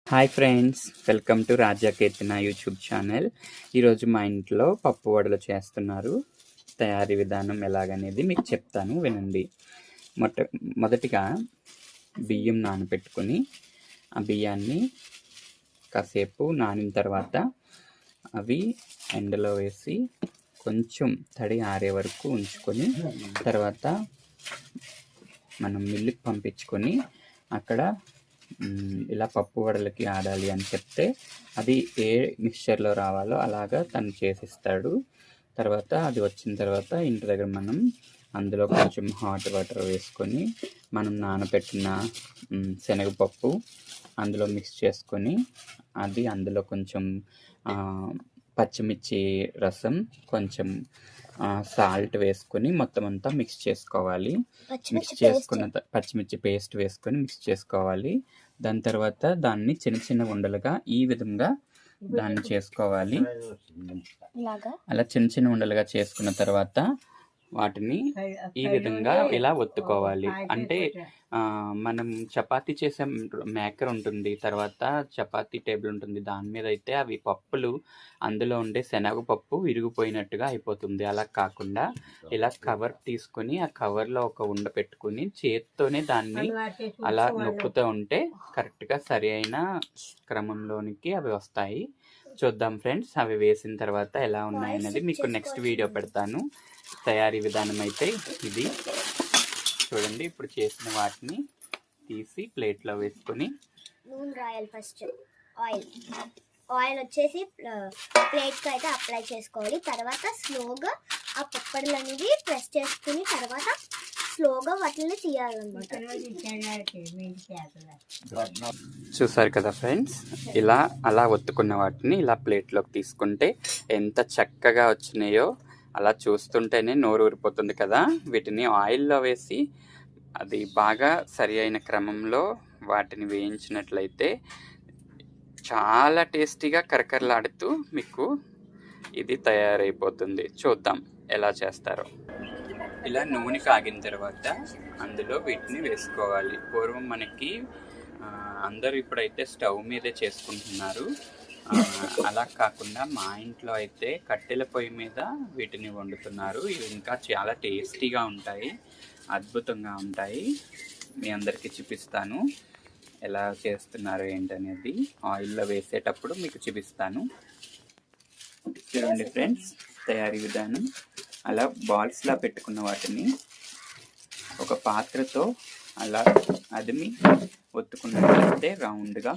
Hi friends, welcome to Raja Keerthana YouTube channel. ఈరోజు మా ఇంట్లో పప్పు వడలు చేస్తున్నారు. తయారీ విధానం ఎలాగనేది మీకు చెప్తాను, వినండి. మొదటిగా బియ్యం నానబెట్టుకొని ఆ బియ్యాన్ని కాసేపు నానిన తర్వాత అవి ఎండలో వేసి కొంచెం తడి ఆరే వరకు ఉంచుకొని తర్వాత మనం మిల్లుకి పంపించుకొని అక్కడ ఇలా పప్పు వడలకి ఆడాలి అని చెప్తే అది ఏ మిక్స్చర్లో రావాలో అలాగా తను చేసిస్తాడు. తర్వాత అది వచ్చిన తర్వాత ఇంటి దగ్గర మనం అందులో కొంచెం హాట్ వాటర్ వేసుకొని మనం నానబెట్టిన శనగపప్పు అందులో మిక్స్ చేసుకొని అది అందులో కొంచెం పచ్చిమిర్చి రసం, కొంచెం సాల్ట్ వేసుకొని మొత్తం అంతా మిక్స్ చేసుకోవాలి. మిక్స్ చేసుకున్న పచ్చిమిర్చి పేస్ట్ వేసుకొని మిక్స్ చేసుకోవాలి. దాని తర్వాత దాన్ని చిన్న చిన్న ఉండలుగా ఈ విధంగా దాన్ని చేసుకోవాలి. అలా చిన్న చిన్న ఉండలుగా చేసుకున్న తర్వాత వాటిని ఈ విధంగా ఇలా ఒత్తుకోవాలి. అంటే మనం చపాతీ చేసే మేకర్ ఉంటుంది, తర్వాత చపాతీ టేబుల్ ఉంటుంది, దాని మీద అయితే అవి పప్పులు అందులో ఉండే శనగపప్పు విరిగిపోయినట్టుగా అయిపోతుంది. అలా కాకుండా ఇలా కవర్ తీసుకొని ఆ కవర్లో ఒక ఉండ పెట్టుకుని చేత్తోనే దాన్ని అలా నొక్కుతూ ఉంటే కరెక్ట్గా సరి అయిన క్రమంలోనికి అవి వస్తాయి. చూద్దాం ఫ్రెండ్స్, అవి వేసిన తర్వాత ఎలా ఉన్నాయనేది మీకు నెక్స్ట్ వీడియో పెడతాను. తయారీ విధానం అయితే ఇది చూడండి. ఇప్పుడు చేసిన వాటిని తీసి ప్లేట్లో వేసుకొని నూనె రాయాలి. ఫస్ట్ ఆయిల్ వచ్చేసి ప్లేట్కి అయితే అప్లై చేసుకోవాలి. తర్వాత స్లోగా ఆ పప్పడులు అనేది ప్రెస్ చేసుకుని తర్వాత స్లోగా వాటిని తీయాలన్నమాట. చూసారు కదా ఫ్రెండ్స్, ఇలా అలా ఒత్తుకున్న వాటిని ఇలా ప్లేట్లోకి తీసుకుంటే ఎంత చక్కగా వచ్చినాయో అలా చూస్తుంటేనే నోరు ఊరిపోతుంది కదా. వీటిని ఆయిల్లో వేసి అది బాగా సరి అయిన క్రమంలో వాటిని వేయించినట్లయితే చాలా టేస్టీగా కరకరలాడుతూ మీకు ఇది తయారైపోతుంది. చూద్దాం ఎలా చేస్తారో. ఇలా నూనె కాగిన తర్వాత అందులో వీటిని వేసుకోవాలి. పూర్వం మనకి అందరూ ఇప్పుడైతే స్టవ్ మీదే చేసుకుంటున్నారు. అలా కాకుండా మా ఇంట్లో అయితే కట్టెల పొయ్యి మీద వీటిని వండుతున్నారు. ఇవి ఇంకా చాలా టేస్టీగా ఉంటాయి, అద్భుతంగా ఉంటాయి. మీ అందరికీ చూపిస్తాను ఎలా చేస్తున్నారు ఏంటనేది. ఆయిల్లో వేసేటప్పుడు మీకు చూపిస్తాను. చూడండి ఫ్రెండ్స్, తయారీ విధానం. అలా బాల్స్లా పెట్టుకున్న వాటిని ఒక పాత్రతో అలా అదిమి ఒత్తుకున్నట్లయితే రౌండ్గా